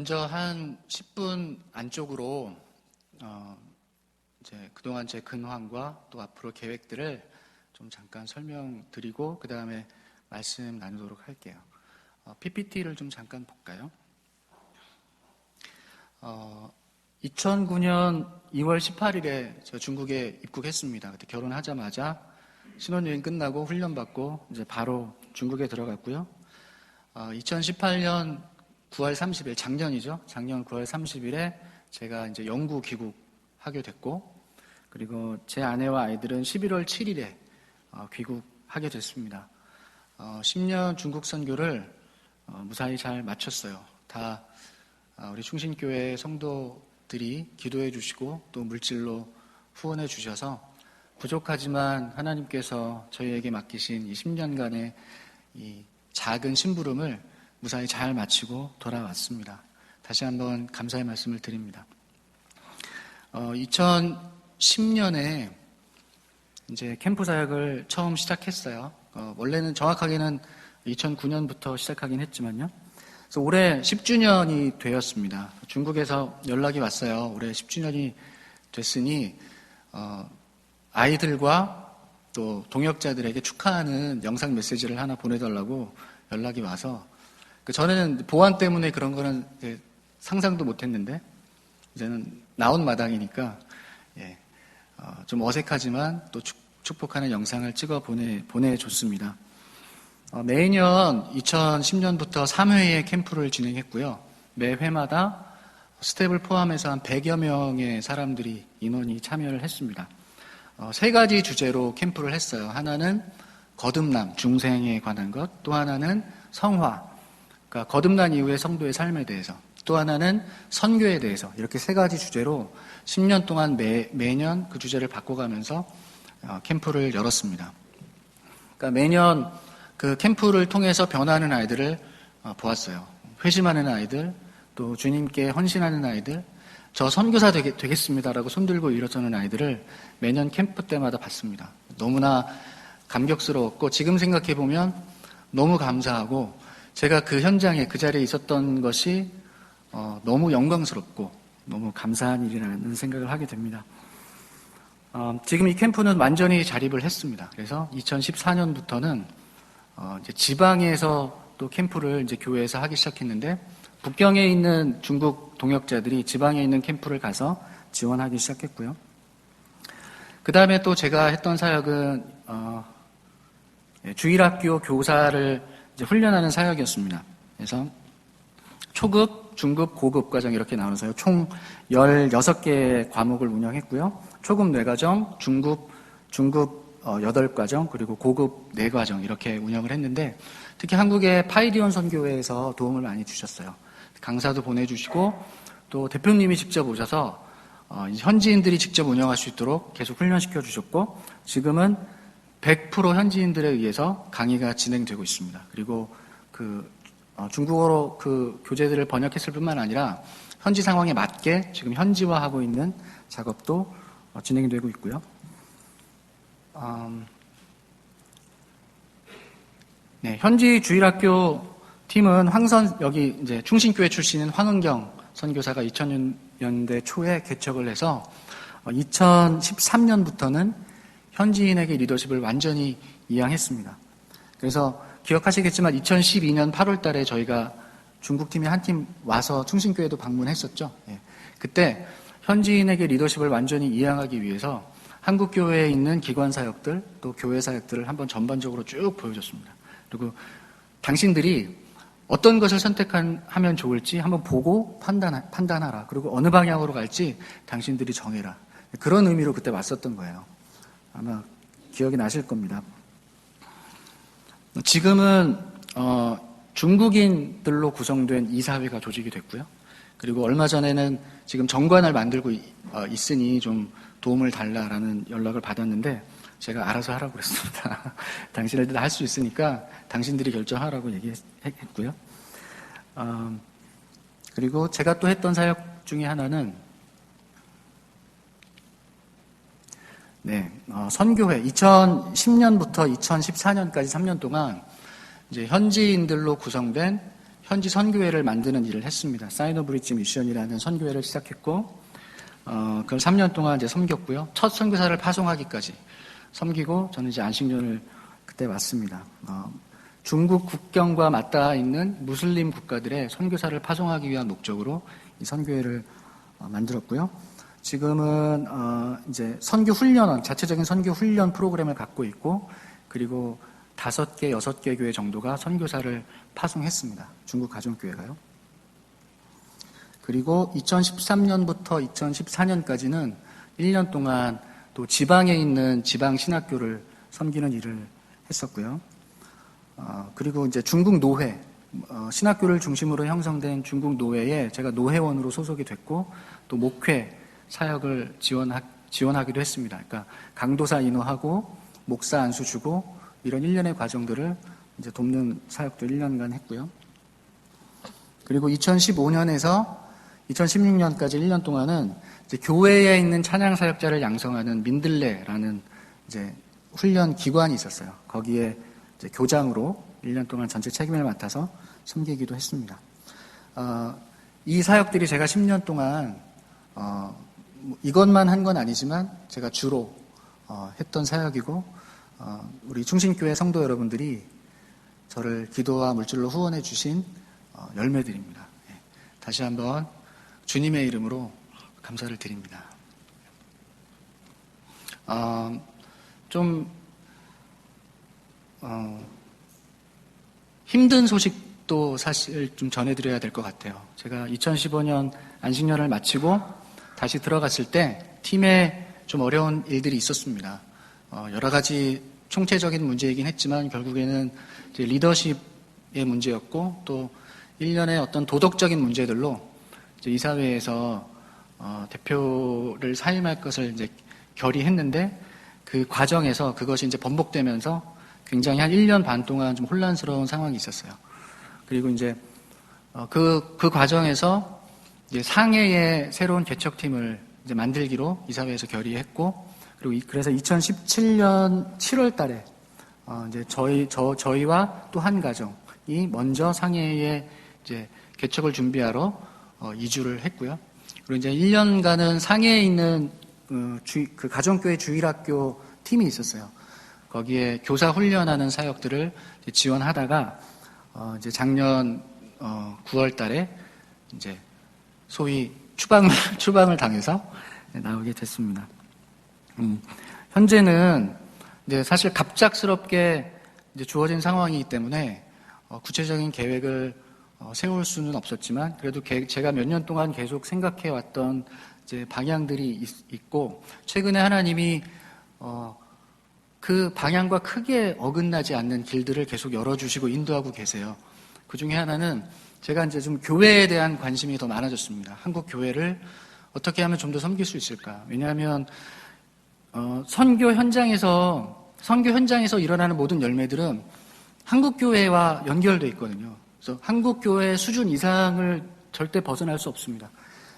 먼저 한 10분 안쪽으로 이제 그동안 제 근황과 또 앞으로 계획들을 좀 잠깐 설명드리고 그 다음에 말씀 나누도록 할게요. PPT를 좀 잠깐 볼까요? 2009년 2월 18일에 저 중국에 입국했습니다. 그때 결혼하자마자 신혼여행 끝나고 훈련받고 이제 바로 중국에 들어갔고요. 2018년 9월 30일, 작년이죠. 작년 9월 30일에 제가 이제 영구 귀국하게 됐고, 그리고 제 아내와 아이들은 11월 7일에 귀국하게 됐습니다. 10년 중국 선교를 무사히 잘 마쳤어요. 다 우리 충신교회 성도들이 기도해 주시고 또 물질로 후원해 주셔서 부족하지만 하나님께서 저희에게 맡기신 이 10년간의 이 작은 심부름을 무사히 잘 마치고 돌아왔습니다. 다시 한번 감사의 말씀을 드립니다. 2010년에 이제 캠프 사역을 처음 시작했어요. 원래는 정확하게는 2009년부터 시작하긴 했지만요. 그래서 올해 10주년이 되었습니다. 중국에서 연락이 왔어요. 올해 10주년이 됐으니 아이들과 또 동역자들에게 축하하는 영상 메시지를 하나 보내달라고 연락이 와서 저는 보안 때문에 그런 거는 상상도 못했는데 이제는 나온 마당이니까 좀 어색하지만 또 축복하는 영상을 찍어 보내줬습니다. 매년 2010년부터 3회의 캠프를 진행했고요. 매 회마다 스텝을 포함해서 한 100여 명의 사람들이 인원이 참여를 했습니다. 3가지 주제로 캠프를 했어요. 하나는 거듭남, 중생에 관한 것, 또 하나는 성화, 그러니까 거듭난 이후의 성도의 삶에 대해서, 또 하나는 선교에 대해서, 이렇게 3가지 주제로 10년 동안 매년 그 주제를 바꿔가면서 캠프를 열었습니다. 그러니까 매년 그 캠프를 통해서 변화하는 아이들을 보았어요. 회심하는 아이들, 또 주님께 헌신하는 아이들, 저 선교사 되겠습니다라고 손들고 일어서는 아이들을 매년 캠프 때마다 봤습니다. 너무나 감격스러웠고 지금 생각해보면 너무 감사하고 제가 그 현장에 그 자리에 있었던 것이 너무 영광스럽고 너무 감사한 일이라는 생각을 하게 됩니다. 지금 이 캠프는 완전히 자립을 했습니다. 그래서 2014년부터는 이제 지방에서 또 캠프를 이제 교회에서 하기 시작했는데 북경에 있는 중국 동역자들이 지방에 있는 캠프를 가서 지원하기 시작했고요. 그 다음에 또 제가 했던 사역은 주일학교 교사를 이제 훈련하는 사역이었습니다. 그래서 초급, 중급, 고급 과정 이렇게 나눠서요. 총 16개의 과목을 운영했고요. 초급 4과정, 중급 8과정, 그리고 고급 4과정 이렇게 운영을 했는데 특히 한국의 파이디온 선교회에서 도움을 많이 주셨어요. 강사도 보내주시고 또 대표님이 직접 오셔서 현지인들이 직접 운영할 수 있도록 계속 훈련시켜 주셨고 지금은 100% 현지인들에 의해서 강의가 진행되고 있습니다. 그리고 중국어로 그 교재들을 번역했을 뿐만 아니라 현지 상황에 맞게 지금 현지화하고 있는 작업도 진행되고 있고요. 현지 주일학교 팀은 여기 이제 충신교회 출신인 황은경 선교사가 2000년대 초에 개척을 해서 2013년부터는 현지인에게 리더십을 완전히 이양했습니다. 그래서 기억하시겠지만 2012년 8월 달에 저희가 중국팀이 한 팀 와서 충신교회도 방문했었죠. 그때 현지인에게 리더십을 완전히 이양하기 위해서 한국교회에 있는 기관 사역들 또 교회 사역들을 한번 전반적으로 쭉 보여줬습니다. 그리고 당신들이 어떤 것을 선택하면 좋을지 한번 보고 판단하라. 그리고 어느 방향으로 갈지 당신들이 정해라. 그런 의미로 그때 왔었던 거예요. 아마 기억이 나실 겁니다. 지금은 중국인들로 구성된 이사회가 조직이 됐고요. 그리고 얼마 전에는 지금 정관을 만들고 있으니 좀 도움을 달라라는 연락을 받았는데 제가 알아서 하라고 그랬습니다. 당신들이 다 할 수 있으니까 당신들이 결정하라고 얘기했고요. 그리고 제가 또 했던 사역 중에 하나는 선교회 2010년부터 2014년까지 3년 동안 이제 현지인들로 구성된 현지 선교회를 만드는 일을 했습니다. 사인 오브 브릿지 미션이라는 선교회를 시작했고, 그걸 3년 동안 이제 섬겼고요. 첫 선교사를 파송하기까지 섬기고, 저는 이제 안식년을 그때 왔습니다. 중국 국경과 맞닿아 있는 무슬림 국가들의 선교사를 파송하기 위한 목적으로 이 선교회를 만들었고요. 지금은 이제 선교 훈련원, 자체적인 선교 훈련 프로그램을 갖고 있고, 그리고 5개, 6개 교회 정도가 선교사를 파송했습니다. 중국 가정교회가요. 그리고 2013년부터 2014년까지는 1년 동안 또 지방에 있는 지방 신학교를 섬기는 일을 했었고요. 그리고 이제 중국 노회, 신학교를 중심으로 형성된 중국 노회에 제가 노회원으로 소속이 됐고, 또 목회 사역을 지원하기도 했습니다. 그러니까 강도사 인호하고 목사 안수 주고 이런 일련의 과정들을 이제 돕는 사역도 1년간 했고요. 그리고 2015년에서 2016년까지 1년 동안은 이제 교회에 있는 찬양 사역자를 양성하는 민들레라는 이제 훈련 기관이 있었어요. 거기에 이제 교장으로 1년 동안 전체 책임을 맡아서 섬기기도 했습니다. 이 사역들이 제가 10년 동안 이것만 한 건 아니지만 제가 주로 했던 사역이고, 우리 충신교회 성도 여러분들이 저를 기도와 물질로 후원해 주신 열매들입니다. 다시 한번 주님의 이름으로 감사를 드립니다. 좀 힘든 소식도 사실 좀 전해드려야 될 것 같아요. 제가 2015년 안식년을 마치고 다시 들어갔을 때 팀에 좀 어려운 일들이 있었습니다. 여러 가지 총체적인 문제이긴 했지만 결국에는 이제 리더십의 문제였고, 또 일련의 어떤 도덕적인 문제들로 이제 이사회에서 대표를 사임할 것을 이제 결의했는데, 그 과정에서 그것이 이제 번복되면서 굉장히 한 1년 반 동안 좀 혼란스러운 상황이 있었어요. 그리고 이제 그 과정에서 이제 상해의 새로운 개척팀을 이제 만들기로 이사회에서 결의했고, 그리고 그래서 2017년 7월 달에 이제 저희와 또 한 가정이 먼저 상해에 이제 개척을 준비하러 이주를 했고요. 그리고 이제 1년간은 상해에 있는 그 가정교회 주일학교 팀이 있었어요. 거기에 교사 훈련하는 사역들을 지원하다가 이제 작년 9월 달에 이제 소위 추방을 당해서 나오게 됐습니다. 현재는 이제 사실 갑작스럽게 이제 주어진 상황이기 때문에 구체적인 계획을 세울 수는 없었지만, 그래도 제가 몇 년 동안 계속 생각해 왔던 이제 방향들이 있고, 최근에 하나님이 그 방향과 크게 어긋나지 않는 길들을 계속 열어주시고 인도하고 계세요. 그 중에 하나는 제가 이제 좀 교회에 대한 관심이 더 많아졌습니다. 한국 교회를 어떻게 하면 좀 더 섬길 수 있을까? 왜냐하면 선교 현장에서 일어나는 모든 열매들은 한국 교회와 연결돼 있거든요. 그래서 한국 교회 수준 이상을 절대 벗어날 수 없습니다.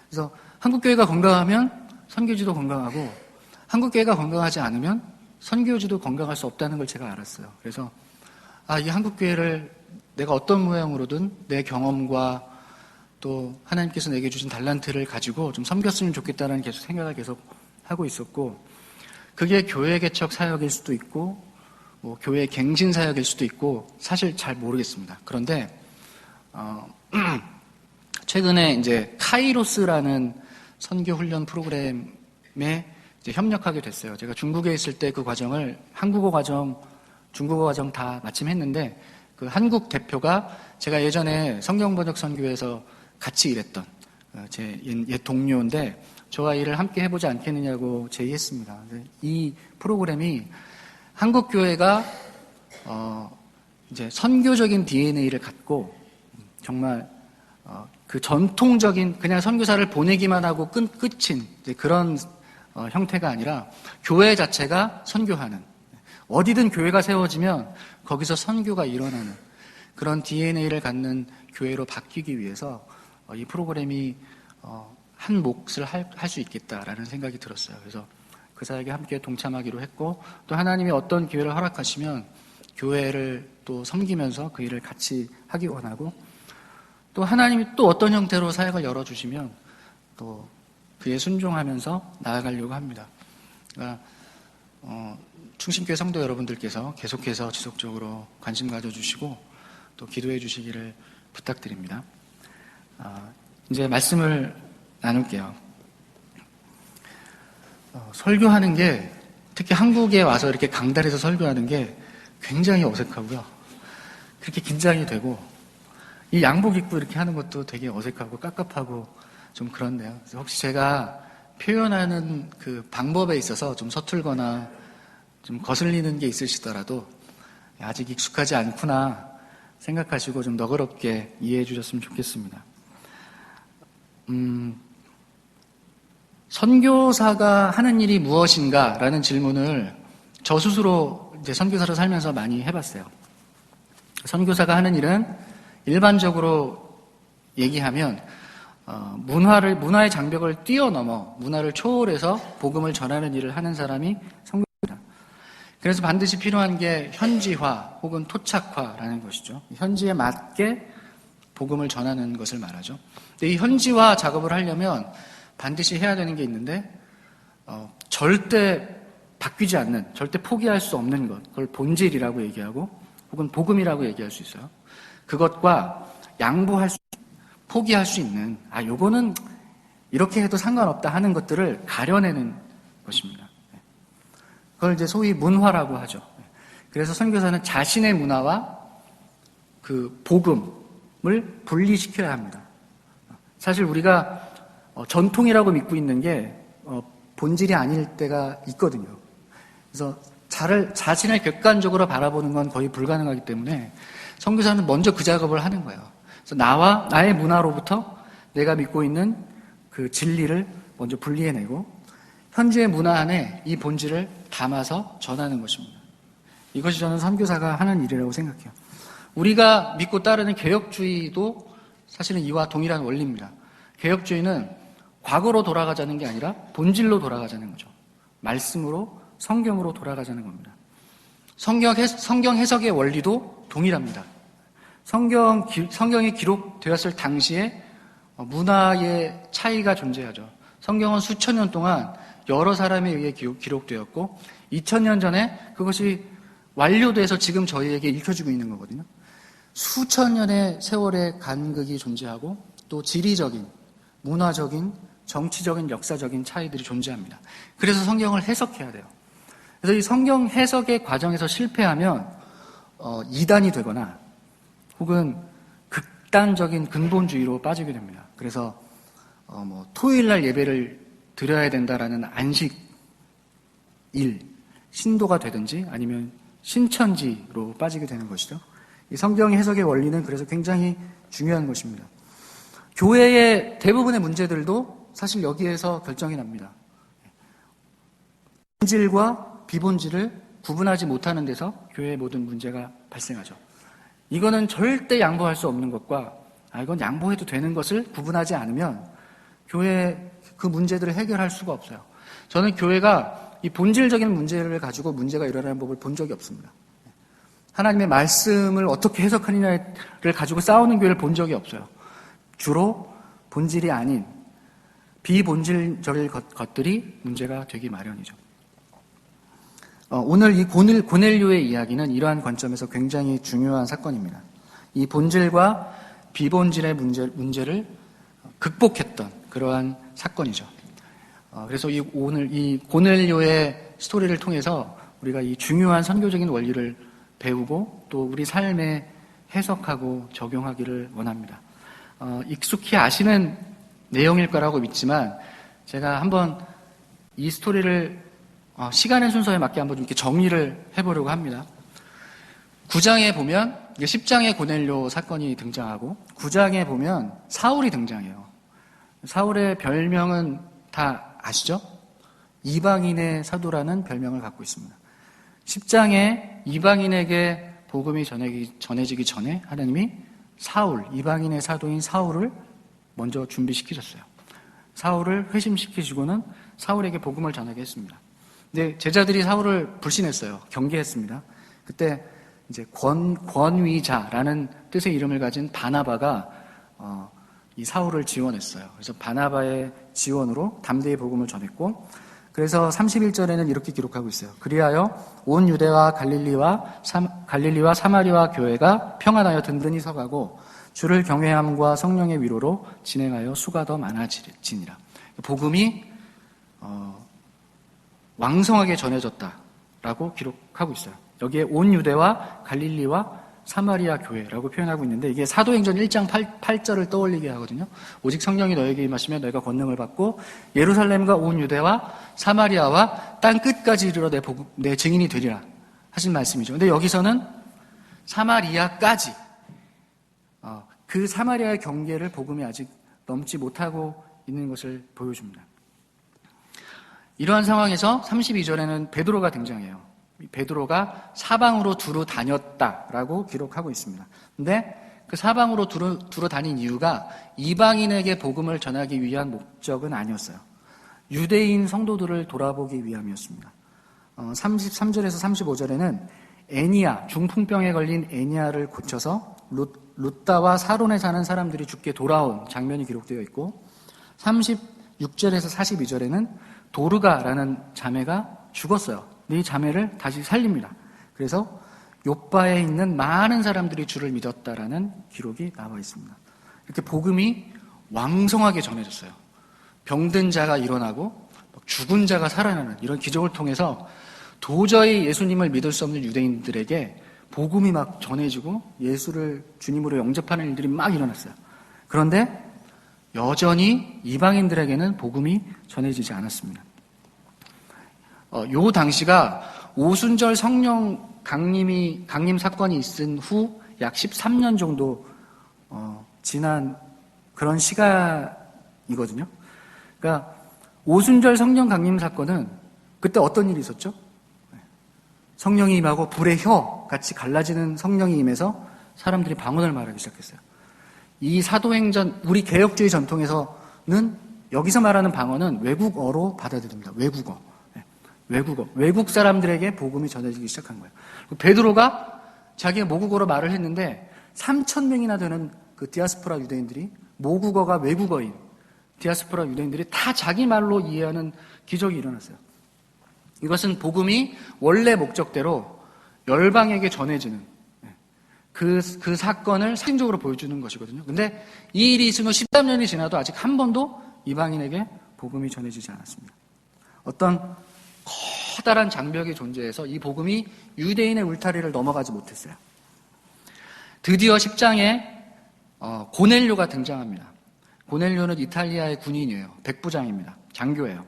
그래서 한국 교회가 건강하면 선교지도 건강하고, 한국 교회가 건강하지 않으면 선교지도 건강할 수 없다는 걸 제가 알았어요. 그래서 이 한국 교회를 내가 어떤 모양으로든 내 경험과 또 하나님께서 내게 주신 달란트를 가지고 좀 섬겼으면 좋겠다는 계속 생각을 계속 하고 있었고, 그게 교회 개척 사역일 수도 있고, 뭐 교회 갱신 사역일 수도 있고, 사실 잘 모르겠습니다. 그런데 최근에 이제 카이로스라는 선교 훈련 프로그램에 이제 협력하게 됐어요. 제가 중국에 있을 때 그 과정을 한국어 과정, 중국어 과정 다 마침 했는데, 그 한국 대표가 제가 예전에 성경번역 선교에서 같이 일했던 제 옛 동료인데, 저와 일을 함께 해보지 않겠느냐고 제의했습니다. 이 프로그램이 한국 교회가 이제 선교적인 DNA를 갖고 정말 그 전통적인 그냥 선교사를 보내기만 하고 끝인 이제 그런 형태가 아니라 교회 자체가 선교하는, 어디든 교회가 세워지면 거기서 선교가 일어나는 그런 DNA를 갖는 교회로 바뀌기 위해서 이 프로그램이 한 몫을 할 수 있겠다라는 생각이 들었어요. 그래서 그 사역에 함께 동참하기로 했고, 또 하나님이 어떤 기회를 허락하시면 교회를 또 섬기면서 그 일을 같이 하기 원하고, 또 하나님이 또 어떤 형태로 사역을 열어주시면 또 그에 순종하면서 나아가려고 합니다. 그러니까 충신교회 성도 여러분들께서 계속해서 지속적으로 관심 가져주시고 또 기도해 주시기를 부탁드립니다. 이제 말씀을 나눌게요. 설교하는 게 특히 한국에 와서 이렇게 강단에서 설교하는 게 굉장히 어색하고요. 그렇게 긴장이 되고 이 양복 입고 이렇게 하는 것도 되게 어색하고 깝깝하고 좀 그렇네요. 그래서 혹시 제가 표현하는 그 방법에 있어서 좀 서툴거나 좀 거슬리는 게 있으시더라도 아직 익숙하지 않구나 생각하시고 좀 너그럽게 이해해 주셨으면 좋겠습니다. 선교사가 하는 일이 무엇인가 라는 질문을 저 스스로 이제 선교사로 살면서 많이 해봤어요. 선교사가 하는 일은 일반적으로 얘기하면 문화의 장벽을 뛰어넘어 문화를 초월해서 복음을 전하는 일을 하는 사람이 선교사입니다. 그래서 반드시 필요한 게 현지화 혹은 토착화라는 것이죠. 현지에 맞게 복음을 전하는 것을 말하죠. 근데 이 현지화 작업을 하려면 반드시 해야 되는 게 있는데 절대 바뀌지 않는, 절대 포기할 수 없는 것, 그걸 본질이라고 얘기하고 혹은 복음이라고 얘기할 수 있어요. 그것과 양보할 수, 포기할 수 있는, 요거는 이렇게 해도 상관없다 하는 것들을 가려내는 것입니다. 그걸 이제 소위 문화라고 하죠. 그래서 선교사는 자신의 문화와 그 복음을 분리시켜야 합니다. 사실 우리가 전통이라고 믿고 있는 게 본질이 아닐 때가 있거든요. 그래서 자신을 객관적으로 바라보는 건 거의 불가능하기 때문에 선교사는 먼저 그 작업을 하는 거예요. 그래서 나의 문화로부터 내가 믿고 있는 그 진리를 먼저 분리해내고 현지의 문화 안에 이 본질을 담아서 전하는 것입니다. 이것이 저는 선교사가 하는 일이라고 생각해요. 우리가 믿고 따르는 개혁주의도 사실은 이와 동일한 원리입니다. 개혁주의는 과거로 돌아가자는 게 아니라 본질로 돌아가자는 거죠. 말씀으로, 성경으로 돌아가자는 겁니다. 성경 해석의 원리도 동일합니다. 성경이 기록되었을 당시에 문화의 차이가 존재하죠. 성경은 수천 년 동안 여러 사람에 의해 기록되었고 2000년 전에 그것이 완료돼서 지금 저희에게 읽혀지고 있는 거거든요. 수천 년의 세월의 간극이 존재하고 또 지리적인, 문화적인, 정치적인, 역사적인 차이들이 존재합니다. 그래서 성경을 해석해야 돼요. 그래서 이 성경 해석의 과정에서 실패하면 이단이 되거나 혹은 극단적인 근본주의로 빠지게 됩니다. 그래서 토요일날 예배를 드려야 된다라는 안식일, 신도가 되든지 아니면 신천지로 빠지게 되는 것이죠. 이 성경 해석의 원리는 그래서 굉장히 중요한 것입니다. 교회의 대부분의 문제들도 사실 여기에서 결정이 납니다. 본질과 비본질을 구분하지 못하는 데서 교회의 모든 문제가 발생하죠. 이거는 절대 양보할 수 없는 것과 이건 양보해도 되는 것을 구분하지 않으면 교회의 그 문제들을 해결할 수가 없어요. 저는 교회가 이 본질적인 문제를 가지고 문제가 일어나는 법을 본 적이 없습니다. 하나님의 말씀을 어떻게 해석하느냐를 가지고 싸우는 교회를 본 적이 없어요. 주로 본질이 아닌 비본질적인 것들이 문제가 되기 마련이죠. 오늘 이 고넬료의 이야기는 이러한 관점에서 굉장히 중요한 사건입니다. 이 본질과 비본질의 문제를 극복했던 그러한 사건이죠. 그래서 오늘 이 고넬료의 스토리를 통해서 우리가 이 중요한 선교적인 원리를 배우고 또 우리 삶에 해석하고 적용하기를 원합니다. 익숙히 아시는 내용일 거라고 믿지만 제가 한번 이 스토리를 시간의 순서에 맞게 한번 이렇게 정리를 해보려고 합니다. 9장에 보면 10장에 고넬료 사건이 등장하고 9장에 보면 사울이 등장해요. 사울의 별명은 다 아시죠? 이방인의 사도라는 별명을 갖고 있습니다. 10장에 이방인에게 복음이 전해지기 전에 하나님이 이방인의 사도인 사울을 먼저 준비시키셨어요. 사울을 회심시키시고는 사울에게 복음을 전하게 했습니다. 근데 제자들이 사울을 불신했어요. 경계했습니다. 그때 이제 권위자라는 뜻의 이름을 가진 바나바가 이 사울을 지원했어요. 그래서 바나바의 지원으로 담대히 복음을 전했고, 그래서 31절에는 이렇게 기록하고 있어요. 그리하여 온 유대와 갈릴리와 사마리아 교회가 평안하여 든든히 서가고 주를 경외함과 성령의 위로로 진행하여 수가 더 많아지니라. 복음이 왕성하게 전해졌다라고 기록하고 있어요. 여기에 온 유대와 갈릴리와 사마리아 교회라고 표현하고 있는데, 이게 사도행전 1장 8절을 떠올리게 하거든요. 오직 성령이 너에게 임하시면 너희가 권능을 받고 예루살렘과 온 유대와 사마리아와 땅 끝까지 이르러 내 증인이 되리라 하신 말씀이죠. 근데 여기서는 사마리아까지, 그 사마리아의 경계를 복음이 아직 넘지 못하고 있는 것을 보여줍니다. 이러한 상황에서 32절에는 베드로가 등장해요. 베드로가 사방으로 두루 다녔다라고 기록하고 있습니다. 근데 그 사방으로 두루 다닌 이유가 이방인에게 복음을 전하기 위한 목적은 아니었어요. 유대인 성도들을 돌아보기 위함이었습니다. 33절에서 35절에는 애니아, 중풍병에 걸린 애니아를 고쳐서 루다와 사론에 사는 사람들이 죽게 돌아온 장면이 기록되어 있고, 36절에서 42절에는 도르가라는 자매가 죽었어요. 이 자매를 다시 살립니다. 그래서 욥바에 있는 많은 사람들이 주를 믿었다라는 기록이 나와 있습니다. 이렇게 복음이 왕성하게 전해졌어요. 병든 자가 일어나고 죽은 자가 살아나는 이런 기적을 통해서 도저히 예수님을 믿을 수 없는 유대인들에게 복음이 막 전해지고 예수를 주님으로 영접하는 일들이 막 일어났어요. 그런데 여전히 이방인들에게는 복음이 전해지지 않았습니다. 요 당시가 오순절 성령 강림 사건이 있은 후 약 13년 정도 지난 그런 시간이거든요. 그러니까 오순절 성령 강림 사건은 그때 어떤 일이 있었죠? 성령이 임하고 불의 혀 같이 갈라지는 성령이 임해서 사람들이 방언을 말하기 시작했어요. 이 사도행전, 우리 개혁주의 전통에서는 여기서 말하는 방언은 외국어로 받아들입니다. 외국 사람들에게 복음이 전해지기 시작한 거예요. 베드로가 자기의 모국어로 말을 했는데 3,000명이나 되는 그 디아스포라 유대인들이, 모국어가 외국어인 디아스포라 유대인들이 다 자기 말로 이해하는 기적이 일어났어요. 이것은 복음이 원래 목적대로 열방에게 전해지는 그 사건을 상징적으로 보여주는 것이거든요. 근데 이 일이 있은 후 13년이 지나도 아직 한 번도 이방인에게 복음이 전해지지 않았습니다. 어떤 커다란 장벽이 존재해서 이 복음이 유대인의 울타리를 넘어가지 못했어요. 드디어 10장에 고넬료가 등장합니다. 고넬료는 이탈리아의 군인이에요. 백부장입니다. 장교예요.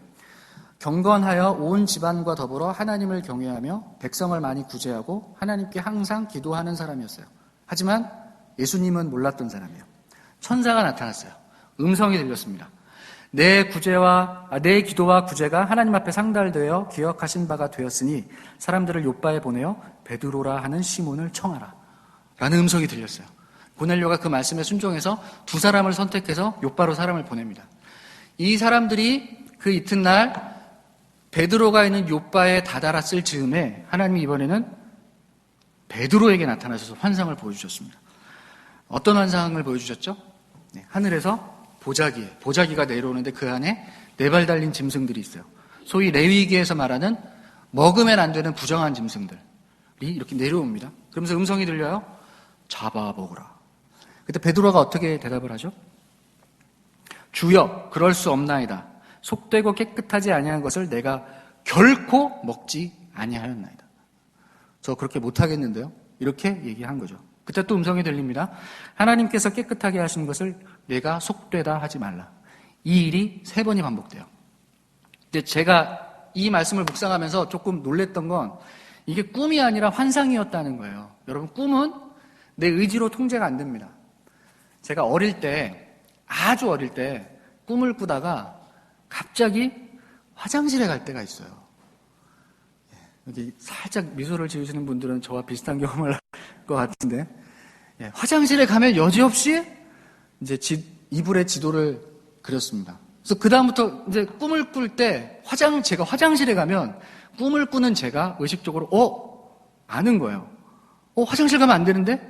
경건하여 온 집안과 더불어 하나님을 경외하며 백성을 많이 구제하고 하나님께 항상 기도하는 사람이었어요. 하지만 예수님은 몰랐던 사람이에요. 천사가 나타났어요. 음성이 들렸습니다. 내 기도와 구제가 하나님 앞에 상달되어 기억하신 바가 되었으니 사람들을 욥바에 보내어 베드로라 하는 시몬을 청하라 라는 음성이 들렸어요. 고넬료가 그 말씀에 순종해서 두 사람을 선택해서 욥바로 사람을 보냅니다. 이 사람들이 그 이튿날 베드로가 있는 욥바에 다다랐을 즈음에 하나님이 이번에는 베드로에게 나타나셔서 환상을 보여주셨습니다. 어떤 환상을 보여주셨죠? 하늘에서 보자기가 내려오는데 그 안에 4발 달린 짐승들이 있어요. 소위 레위기에서 말하는 먹으면 안 되는 부정한 짐승들이 이렇게 내려옵니다. 그러면서 음성이 들려요. 잡아 먹으라. 그때 베드로가 어떻게 대답을 하죠? 주여, 그럴 수 없나이다. 속되고 깨끗하지 아니한 것을 내가 결코 먹지 아니하였나이다. 저 그렇게 못하겠는데요? 이렇게 얘기한 거죠. 그때 또 음성이 들립니다. 하나님께서 깨끗하게 하신 것을 내가 속되다 하지 말라. 이 일이 3번이 반복돼요. 근데 제가 이 말씀을 묵상하면서 조금 놀랬던 건 이게 꿈이 아니라 환상이었다는 거예요. 여러분, 꿈은 내 의지로 통제가 안 됩니다. 제가 아주 어릴 때 꿈을 꾸다가 갑자기 화장실에 갈 때가 있어요. 여기 살짝 미소를 지으시는 분들은 저와 비슷한 경험을 할 것 같은데, 화장실에 가면 여지없이 이제 이불에 지도를 그렸습니다. 그래서 그다음부터 이제 꿈을 꿀 때 제가 화장실에 가면 꿈을 꾸는 제가 의식적으로 아는 거예요. 화장실 가면 안 되는데?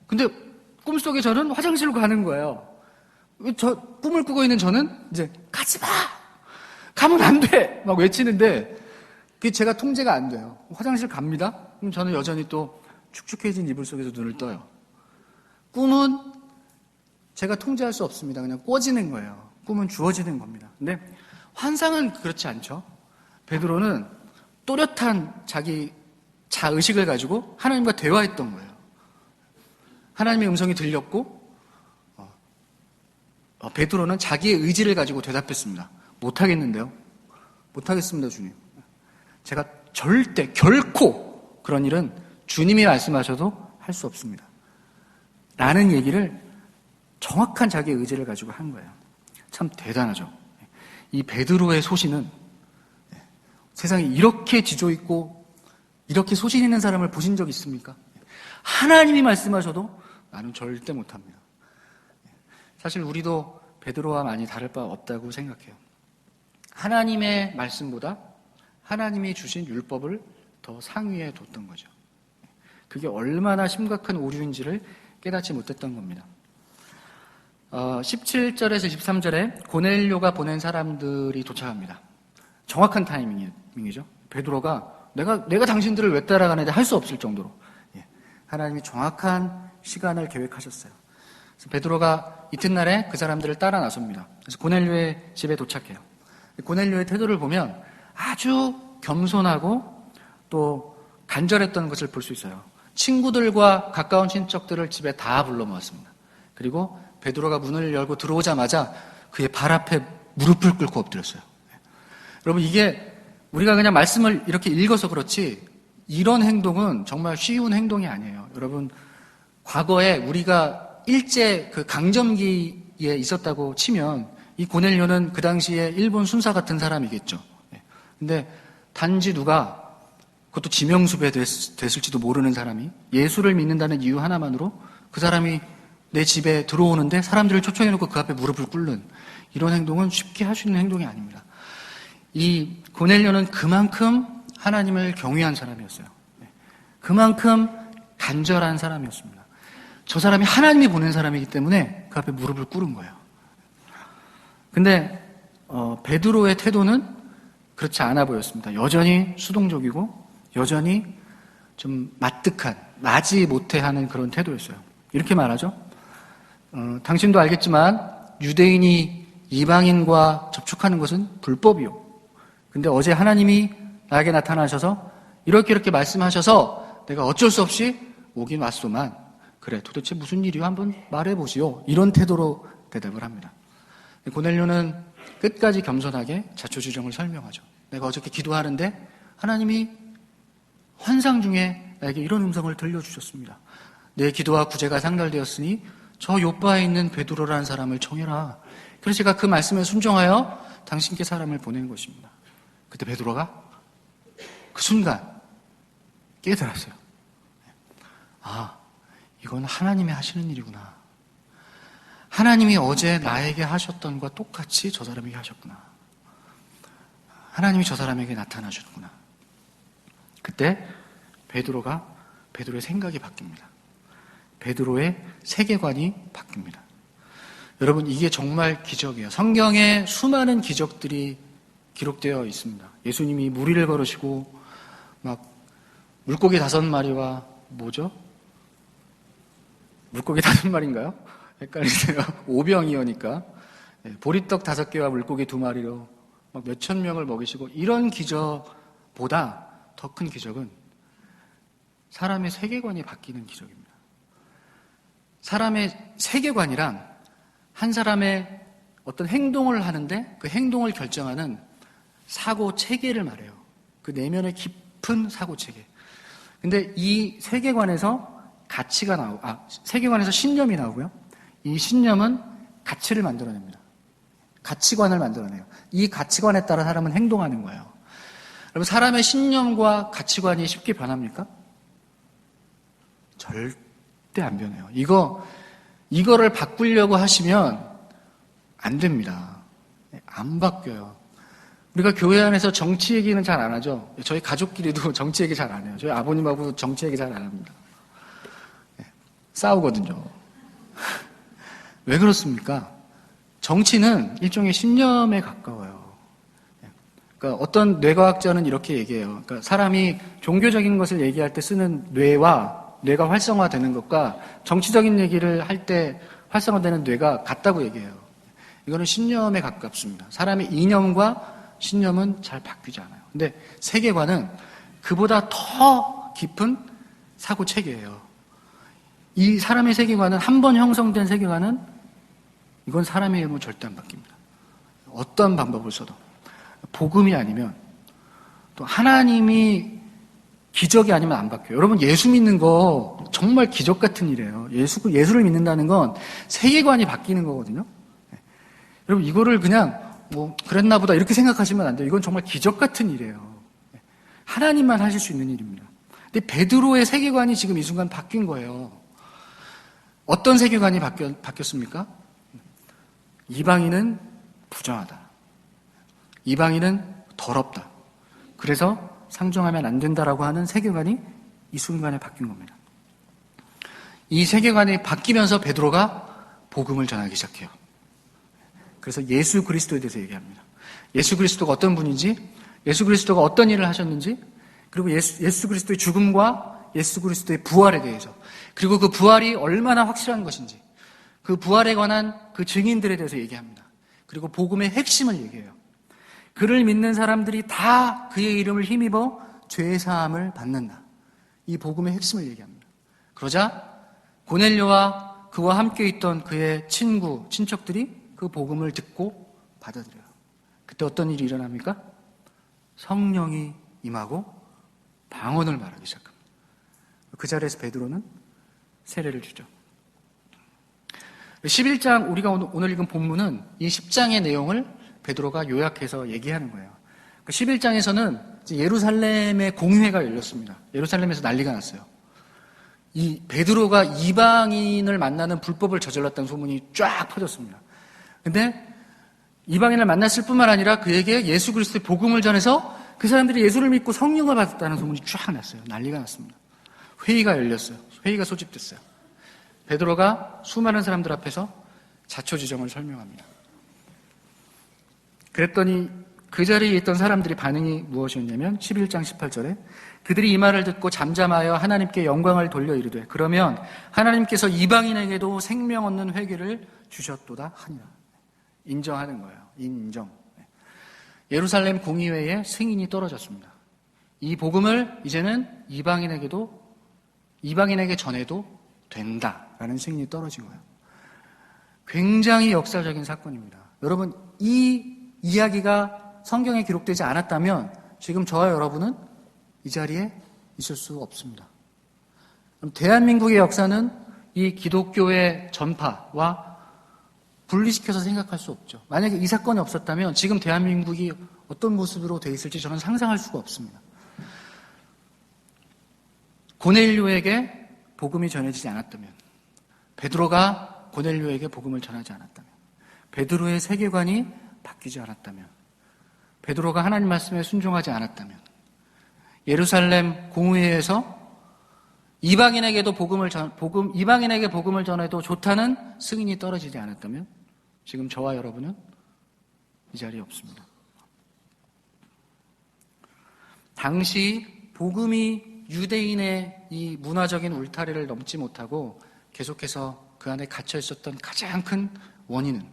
근데 꿈속에 저는 화장실로 가는 거예요. 저 꿈을 꾸고 있는 저는 이제 가지 마! 가면 안 돼! 막 외치는데 그게 제가 통제가 안 돼요. 화장실 갑니다. 그럼 저는 여전히 또 축축해진 이불 속에서 눈을 떠요. 꿈은 제가 통제할 수 없습니다. 그냥 꿔지는 거예요. 꿈은 주어지는 겁니다. 근데 환상은 그렇지 않죠. 베드로는 또렷한 자기 자의식을 가지고 하나님과 대화했던 거예요. 하나님의 음성이 들렸고 베드로는 자기의 의지를 가지고 대답했습니다. 못하겠는데요. 못하겠습니다, 주님. 제가 절대 결코 그런 일은 주님이 말씀하셔도 할 수 없습니다. 라는 얘기를 정확한 자기의 의지를 가지고 한 거예요. 참 대단하죠. 이 베드로의 소신은 세상에 이렇게 지조 있고 이렇게 소신 있는 사람을 보신 적 있습니까? 하나님이 말씀하셔도 나는 절대 못합니다. 사실 우리도 베드로와 많이 다를 바 없다고 생각해요. 하나님의 말씀보다 하나님이 주신 율법을 더 상위에 뒀던 거죠. 그게 얼마나 심각한 오류인지를 깨닫지 못했던 겁니다. 17절에서 23절에 고넬료가 보낸 사람들이 도착합니다. 정확한 타이밍이죠. 베드로가 내가 당신들을 왜 따라가는데 할 수 없을 정도로 하나님이 정확한 시간을 계획하셨어요. 그래서 베드로가 이튿날에 그 사람들을 따라 나섭니다. 그래서 고넬료의 집에 도착해요. 고넬료의 태도를 보면 아주 겸손하고 또 간절했던 것을 볼 수 있어요. 친구들과 가까운 친척들을 집에 다 불러 모았습니다. 그리고 베드로가 문을 열고 들어오자마자 그의 발 앞에 무릎을 꿇고 엎드렸어요. 여러분, 이게 우리가 그냥 말씀을 이렇게 읽어서 그렇지 이런 행동은 정말 쉬운 행동이 아니에요. 여러분, 과거에 우리가 일제 그 강점기에 있었다고 치면 이 고넬료는 그 당시에 일본 순사 같은 사람이겠죠. 근데 단지 누가 그것도 지명수배 됐을지도 모르는 사람이 예수를 믿는다는 이유 하나만으로 그 사람이 내 집에 들어오는데 사람들을 초청해놓고 그 앞에 무릎을 꿇는 이런 행동은 쉽게 할 수 있는 행동이 아닙니다. 이 고넬료는 그만큼 하나님을 경외한 사람이었어요. 그만큼 간절한 사람이었습니다. 저 사람이 하나님이 보낸 사람이기 때문에 그 앞에 무릎을 꿇은 거예요. 근데 베드로의 태도는 그렇지 않아 보였습니다. 여전히 수동적이고 여전히 좀 마뜩한, 마지 못해하는 그런 태도였어요. 이렇게 말하죠. 당신도 알겠지만 유대인이 이방인과 접촉하는 것은 불법이요. 근데 어제 하나님이 나에게 나타나셔서 이렇게 말씀하셔서 내가 어쩔 수 없이 오긴 왔소만 그래 도대체 무슨 일이요? 한번 말해보시오. 이런 태도로 대답을 합니다. 고넬료는 끝까지 겸손하게 자초지종을 설명하죠. 내가 어저께 기도하는데 하나님이 환상 중에 나에게 이런 음성을 들려주셨습니다. 내 기도와 구제가 상달되었으니 저 요바에 있는 베드로라는 사람을 청해라. 그래서 제가 그 말씀에 순종하여 당신께 사람을 보낸 것입니다. 그때 베드로가 그 순간 깨달았어요. 아, 이건 하나님이 하시는 일이구나. 하나님이 어제 나에게 하셨던 것과 똑같이 저 사람에게 하셨구나. 하나님이 저 사람에게 나타나셨구나. 그때 베드로의 생각이 바뀝니다. 베드로의 세계관이 바뀝니다. 여러분, 이게 정말 기적이에요. 성경에 수많은 기적들이 기록되어 있습니다. 예수님이 무리를 걸으시고 막 물고기 5마리와 뭐죠? 물고기 5마리인가요? 헷갈리세요. 오병이어니까 보리떡 5개와 물고기 2마리로 막 몇천 명을 먹이시고 이런 기적보다 더 큰 기적은 사람의 세계관이 바뀌는 기적입니다. 사람의 세계관이란 한 사람의 어떤 행동을 하는데 그 행동을 결정하는 사고 체계를 말해요. 그 내면의 깊은 사고 체계. 근데 이 세계관에서 세계관에서 신념이 나오고요. 이 신념은 가치를 만들어냅니다. 가치관을 만들어내요. 이 가치관에 따라 사람은 행동하는 거예요. 여러분, 사람의 신념과 가치관이 쉽게 변합니까? 절대 안 변해요. 이거를 바꾸려고 하시면 안 됩니다. 안 바뀌어요. 우리가 교회 안에서 정치 얘기는 잘 안 하죠. 저희 가족끼리도 정치 얘기 잘 안 해요. 저희 아버님하고 정치 얘기 잘 안 합니다. 싸우거든요. 왜 그렇습니까? 정치는 일종의 신념에 가까워요. 그러니까 어떤 뇌과학자는 이렇게 얘기해요. 그러니까 사람이 종교적인 것을 얘기할 때 쓰는 뇌가 활성화되는 것과 정치적인 얘기를 할 때 활성화되는 뇌가 같다고 얘기해요. 이거는 신념에 가깝습니다. 사람의 이념과 신념은 잘 바뀌지 않아요. 근데 세계관은 그보다 더 깊은 사고 체계예요. 이 사람의 세계관은 한 번 형성된 세계관은 이건 사람의 이름은 절대 안 바뀝니다. 어떤 방법을 써도 복음이 아니면 또 하나님이 기적이 아니면 안 바뀌어요. 여러분 예수 믿는 거 정말 기적 같은 일이에요. 예수를 믿는다는 건 세계관이 바뀌는 거거든요. 여러분 이거를 그냥 뭐 그랬나 보다 이렇게 생각하시면 안 돼요. 이건 정말 기적 같은 일이에요. 하나님만 하실 수 있는 일입니다. 근데 베드로의 세계관이 지금 이 순간 바뀐 거예요. 어떤 세계관이 바뀌었습니까? 이방인은 부정하다. 이방인은 더럽다. 그래서 상종하면 안 된다라고 하는 세계관이 이 순간에 바뀐 겁니다. 이 세계관이 바뀌면서 베드로가 복음을 전하기 시작해요. 그래서 예수 그리스도에 대해서 얘기합니다. 예수 그리스도가 어떤 분인지, 예수 그리스도가 어떤 일을 하셨는지, 그리고 예수 그리스도의 죽음과 예수 그리스도의 부활에 대해서, 그리고 그 부활이 얼마나 확실한 것인지, 그 부활에 관한 그 증인들에 대해서 얘기합니다. 그리고 복음의 핵심을 얘기해요. 그를 믿는 사람들이 다 그의 이름을 힘입어 죄 사함을 받는다. 이 복음의 핵심을 얘기합니다. 그러자 고넬료와 그와 함께 있던 그의 친척들이 그 복음을 듣고 받아들여요. 그때 어떤 일이 일어납니까? 성령이 임하고 방언을 말하기 시작합니다. 그 자리에서 베드로는 세례를 주죠. 11장 우리가 오늘 읽은 본문은 이 10장의 내용을 베드로가 요약해서 얘기하는 거예요. 11장에서는 예루살렘의 공회가 열렸습니다. 예루살렘에서 난리가 났어요. 이 베드로가 이방인을 만나는 불법을 저질렀다는 소문이 쫙 퍼졌습니다. 근데 이방인을 만났을 뿐만 아니라 그에게 예수 그리스도의 복음을 전해서 그 사람들이 예수를 믿고 성령을 받았다는 소문이 쫙 났어요. 난리가 났습니다. 회의가 열렸어요. 회의가 소집됐어요. 베드로가 수많은 사람들 앞에서 자초지정을 설명합니다. 그랬더니 그 자리에 있던 사람들의 반응이 무엇이었냐면 11장 18절에 그들이 이 말을 듣고 잠잠하여 하나님께 영광을 돌려 이르되 그러면 하나님께서 이방인에게도 생명 얻는 회개를 주셨도다 하니라. 인정하는 거예요. 인정. 예루살렘 공의회에 승인이 떨어졌습니다. 이 복음을 이제는 이방인에게 전해도 된다라는 승인이 떨어진 거예요. 굉장히 역사적인 사건입니다. 여러분 이 이야기가 성경에 기록되지 않았다면 지금 저와 여러분은 이 자리에 있을 수 없습니다. 그럼 대한민국의 역사는 이 기독교의 전파와 분리시켜서 생각할 수 없죠. 만약에 이 사건이 없었다면 지금 대한민국이 어떤 모습으로 돼 있을지 저는 상상할 수가 없습니다. 고넬료에게 복음이 전해지지 않았다면, 베드로가 고넬료에게 복음을 전하지 않았다면, 베드로의 세계관이 바뀌지 않았다면, 베드로가 하나님 말씀에 순종하지 않았다면, 예루살렘 공회에서 이방인에게 복음을 전해도 좋다는 승인이 떨어지지 않았다면 지금 저와 여러분은 이 자리에 없습니다. 당시 복음이 유대인의 이 문화적인 울타리를 넘지 못하고 계속해서 그 안에 갇혀 있었던 가장 큰 원인은,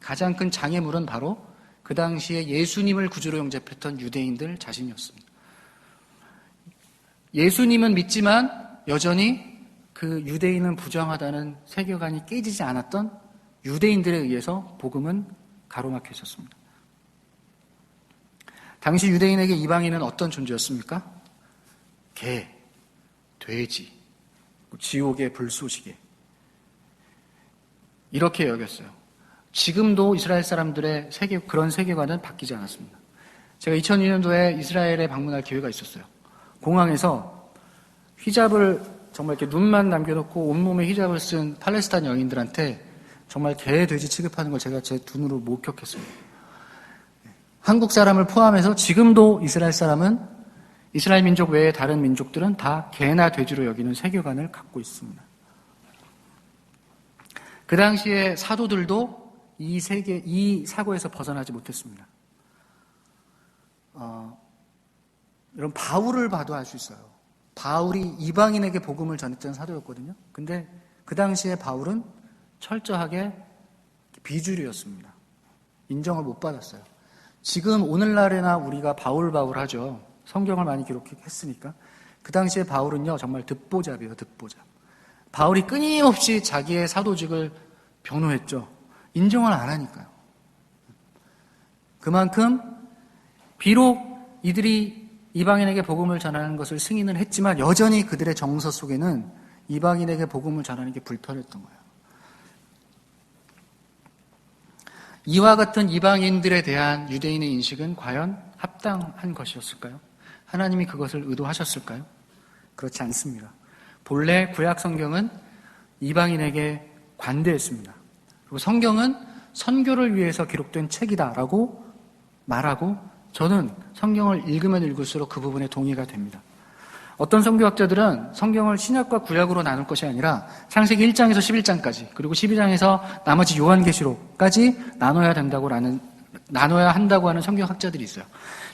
가장 큰 장애물은 바로 그 당시에 예수님을 구주로 영접했던 유대인들 자신이었습니다. 예수님은 믿지만 여전히 그 유대인은 부정하다는 세계관이 깨지지 않았던 유대인들에 의해서 복음은 가로막혀 있었습니다. 당시 유대인에게 이방인은 어떤 존재였습니까? 개, 돼지, 지옥의 불쏘시개, 이렇게 여겼어요. 지금도 이스라엘 사람들의 그런 세계관은 바뀌지 않았습니다. 제가 2002년도에 이스라엘에 방문할 기회가 있었어요. 공항에서 히잡을 정말 이렇게 눈만 남겨놓고 온몸에 히잡을 쓴 팔레스타인 여인들한테 정말 개, 돼지 취급하는 걸 제가 제 두 눈으로 목격했습니다. 한국 사람을 포함해서 지금도 이스라엘 민족 외의 다른 민족들은 다 개나 돼지로 여기는 세계관을 갖고 있습니다. 그 당시에 사도들도 이 사고에서 벗어나지 못했습니다. 여러분, 바울을 봐도 알 수 있어요. 바울이 이방인에게 복음을 전했던 사도였거든요. 근데 그 당시에 바울은 철저하게 비주류였습니다. 인정을 못 받았어요. 지금 오늘날에나 우리가 바울 하죠. 성경을 많이 기록했으니까. 그 당시에 바울은요, 정말 듣보잡이에요, 듣보잡. 바울이 끊임없이 자기의 사도직을 변호했죠. 인정을 안 하니까요. 그만큼 비록 이들이 이방인에게 복음을 전하는 것을 승인을 했지만 여전히 그들의 정서 속에는 이방인에게 복음을 전하는 게 불편했던 거예요. 이와 같은 이방인들에 대한 유대인의 인식은 과연 합당한 것이었을까요? 하나님이 그것을 의도하셨을까요? 그렇지 않습니다. 본래 구약 성경은 이방인에게 관대했습니다. 그리고 성경은 선교를 위해서 기록된 책이다라고 말하고 저는 성경을 읽으면 읽을수록 그 부분에 동의가 됩니다. 어떤 선교학자들은 성경을 신약과 구약으로 나눌 것이 아니라 창세기 1장에서 11장까지 그리고 12장에서 나머지 요한계시록까지 나눠야 한다고 하는 성경학자들이 있어요.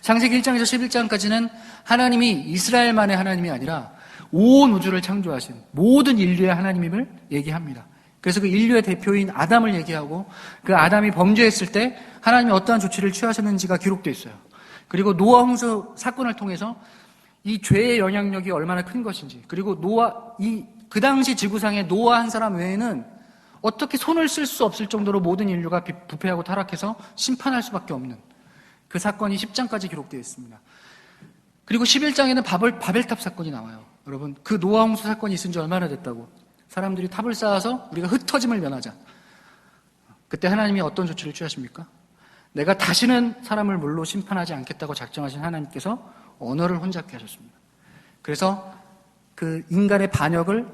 창세기 1장에서 11장까지는 하나님이 이스라엘만의 하나님이 아니라 온 우주를 창조하신 모든 인류의 하나님임을 얘기합니다. 그래서 그 인류의 대표인 아담을 얘기하고 그 아담이 범죄했을 때 하나님이 어떠한 조치를 취하셨는지가 기록되어 있어요. 그리고 노아 홍수 사건을 통해서 이 죄의 영향력이 얼마나 큰 것인지, 그리고 그 당시 지구상에 노아 한 사람 외에는 어떻게 손을 쓸 수 없을 정도로 모든 인류가 부패하고 타락해서 심판할 수밖에 없는 그 사건이 10장까지 기록되어 있습니다. 그리고 11장에는 바벨탑 사건이 나와요. 여러분, 그 노아 홍수 사건이 있은 지 얼마나 됐다고? 사람들이 탑을 쌓아서 우리가 흩어짐을 면하자. 그때 하나님이 어떤 조치를 취하십니까? 내가 다시는 사람을 물로 심판하지 않겠다고 작정하신 하나님께서 언어를 혼잡게 하셨습니다. 그래서 그 인간의 반역을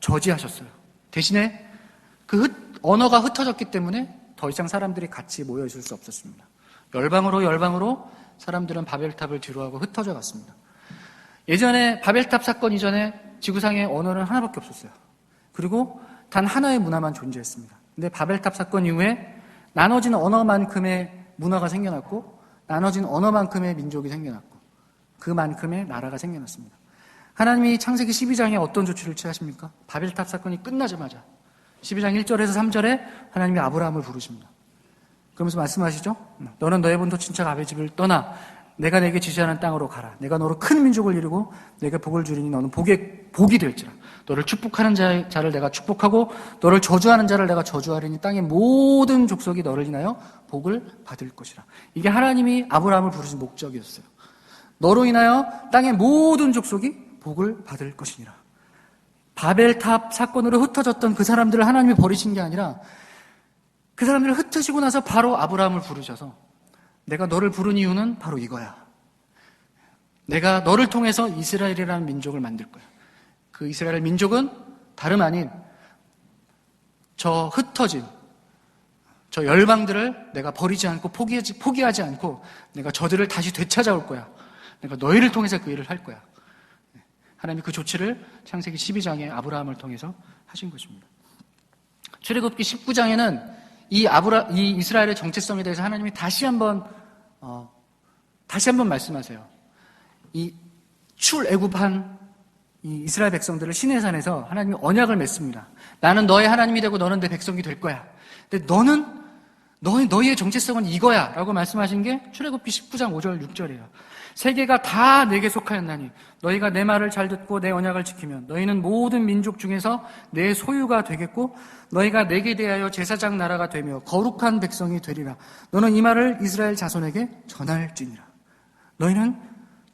저지하셨어요. 대신에 그 언어가 흩어졌기 때문에 더 이상 사람들이 같이 모여 있을 수 없었습니다. 열방으로 사람들은 바벨탑을 뒤로하고 흩어져 갔습니다. 예전에 바벨탑 사건 이전에 지구상에 언어는 하나밖에 없었어요. 그리고 단 하나의 문화만 존재했습니다. 근데 바벨탑 사건 이후에 나눠진 언어만큼의 문화가 생겨났고 나눠진 언어만큼의 민족이 생겨났고 그만큼의 나라가 생겨났습니다. 하나님이 창세기 12장에 어떤 조치를 취하십니까? 바벨탑 사건이 끝나자마자 12장 1절에서 3절에 하나님이 아브라함을 부르십니다. 그러면서 말씀하시죠? 너는 너의 본토 친척 아베 집을 떠나 내가 내게 지시하는 땅으로 가라. 내가 너로 큰 민족을 이루고 내게 복을 주리니 너는 복이 될지라. 너를 축복하는 자를 내가 축복하고 너를 저주하는 자를 내가 저주하리니 땅의 모든 족속이 너를 인하여 복을 받을 것이라. 이게 하나님이 아브라함을 부르신 목적이었어요. 너로 인하여 땅의 모든 족속이 복을 받을 것이니라. 바벨탑 사건으로 흩어졌던 그 사람들을 하나님이 버리신 게 아니라 그 사람들을 흩으시고 나서 바로 아브라함을 부르셔서 내가 너를 부른 이유는 바로 이거야. 내가 너를 통해서 이스라엘이라는 민족을 만들 거야. 그 이스라엘 민족은 다름 아닌 저 흩어진 저 열방들을 내가 버리지 않고 포기하지 않고 내가 저들을 다시 되찾아올 거야. 내가 너희를 통해서 그 일을 할 거야. 하나님이 그 조치를 창세기 12장에 아브라함을 통해서 하신 것입니다. 출애굽기 19장에는 이 이스라엘의 정체성에 대해서 하나님이 다시 한번 말씀하세요. 이 출애굽한 이 이스라엘 백성들을 시내산에서 하나님이 언약을 맺습니다. 나는 너의 하나님이 되고 너는 내 백성이 될 거야. 근데 너희의 정체성은 이거야 라고 말씀하신 게 출애굽기 19장 5절 6절이에요. 세계가 다 내게 속하였나니 너희가 내 말을 잘 듣고 내 언약을 지키면 너희는 모든 민족 중에서 내 소유가 되겠고 너희가 내게 대하여 제사장 나라가 되며 거룩한 백성이 되리라. 너는 이 말을 이스라엘 자손에게 전할지니라. 너희는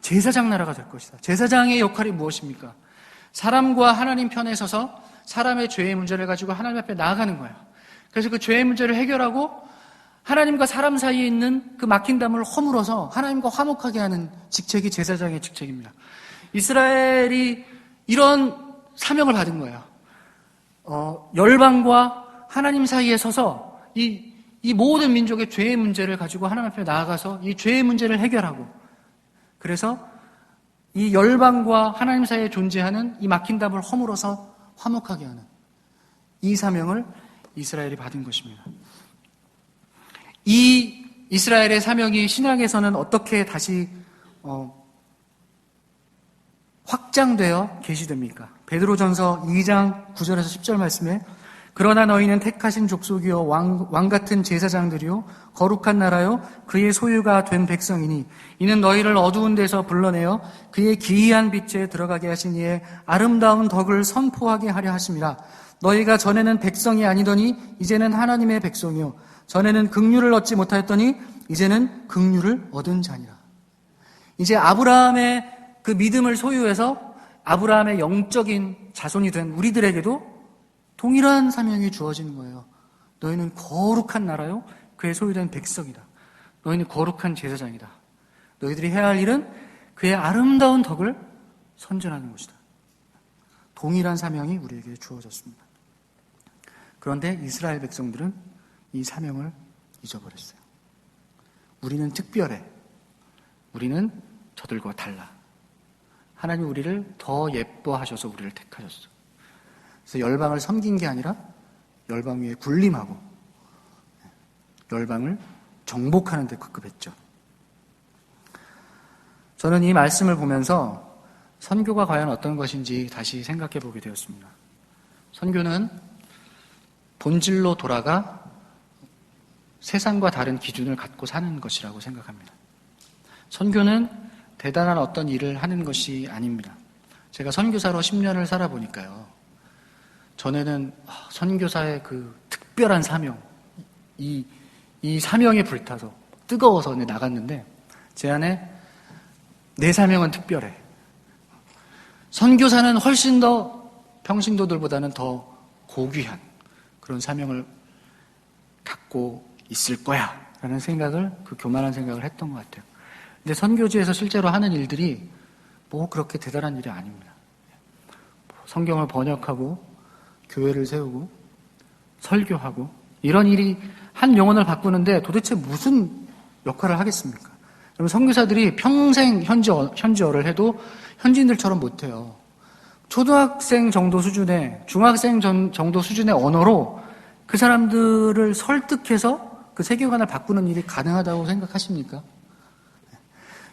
제사장 나라가 될 것이다. 제사장의 역할이 무엇입니까? 사람과 하나님 편에 서서 사람의 죄의 문제를 가지고 하나님 앞에 나아가는 거예요. 그래서 그 죄의 문제를 해결하고 하나님과 사람 사이에 있는 그 막힌 담을 허물어서 하나님과 화목하게 하는 직책이 제사장의 직책입니다. 이스라엘이 이런 사명을 받은 거예요. 열방과 하나님 사이에 서서 이 모든 민족의 죄의 문제를 가지고 하나님 앞에 나아가서 이 죄의 문제를 해결하고 그래서 이 열방과 하나님 사이에 존재하는 이 막힌 담을 허물어서 화목하게 하는 이 사명을 이스라엘이 받은 것입니다. 이 이스라엘의 사명이 신약에서는 어떻게 다시 확장되어 계시됩니까? 베드로전서 2장 9절에서 10절 말씀에 그러나 너희는 택하신 족속이요 왕 같은 제사장들이요 거룩한 나라요 그의 소유가 된 백성이니 이는 너희를 어두운 데서 불러내어 그의 기이한 빛에 들어가게 하신 이의 아름다운 덕을 선포하게 하려 하심이라. 너희가 전에는 백성이 아니더니 이제는 하나님의 백성이요 전에는 긍휼을 얻지 못하였더니 이제는 긍휼을 얻은 자니라. 이제 아브라함의 그 믿음을 소유해서 아브라함의 영적인 자손이 된 우리들에게도 동일한 사명이 주어지는 거예요. 너희는 거룩한 나라요 그의 소유된 백성이다. 너희는 거룩한 제사장이다. 너희들이 해야 할 일은 그의 아름다운 덕을 선전하는 것이다. 동일한 사명이 우리에게 주어졌습니다. 그런데 이스라엘 백성들은 이 사명을 잊어버렸어요. 우리는 특별해. 우리는 저들과 달라. 하나님 우리를 더 예뻐하셔서 우리를 택하셨어. 그래서 열방을 섬긴 게 아니라 열방 위에 군림하고 열방을 정복하는 데 급급했죠. 저는 이 말씀을 보면서 선교가 과연 어떤 것인지 다시 생각해 보게 되었습니다. 선교는 본질로 돌아가 세상과 다른 기준을 갖고 사는 것이라고 생각합니다. 선교는 대단한 어떤 일을 하는 것이 아닙니다. 제가 선교사로 10년을 살아보니까요. 전에는 선교사의 그 특별한 사명, 이 사명에 불타서 뜨거워서 나갔는데 제 안에 내 사명은 특별해. 선교사는 훨씬 더 평신도들보다는 더 고귀한 그런 사명을 갖고 있을 거야 라는 생각을, 그 교만한 생각을 했던 것 같아요. 근데 선교지에서 실제로 하는 일들이 뭐 그렇게 대단한 일이 아닙니다. 성경을 번역하고 교회를 세우고 설교하고 이런 일이 한 영혼을 바꾸는데 도대체 무슨 역할을 하겠습니까? 여러분, 선교사들이 평생 현지어를 해도 현지인들처럼 못해요. 초등학생 정도 수준의, 중학생 정도 수준의 언어로 그 사람들을 설득해서 그 세계관을 바꾸는 일이 가능하다고 생각하십니까?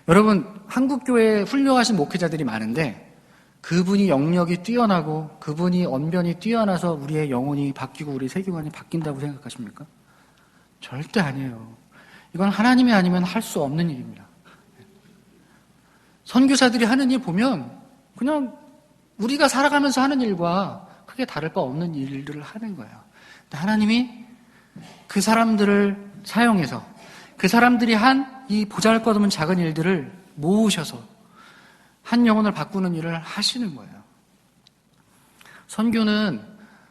여러분, 한국교회에 훌륭하신 목회자들이 많은데 그분이 영역이 뛰어나고 그분이 언변이 뛰어나서 우리의 영혼이 바뀌고 우리 세계관이 바뀐다고 생각하십니까? 절대 아니에요. 이건 하나님이 아니면 할 수 없는 일입니다. 선교사들이 하는 일 보면 그냥 우리가 살아가면서 하는 일과 크게 다를 바 없는 일들을 하는 거예요. 근데 하나님이 그 사람들을 사용해서 그 사람들이 한 이 보잘것없는 작은 일들을 모으셔서 한 영혼을 바꾸는 일을 하시는 거예요. 선교는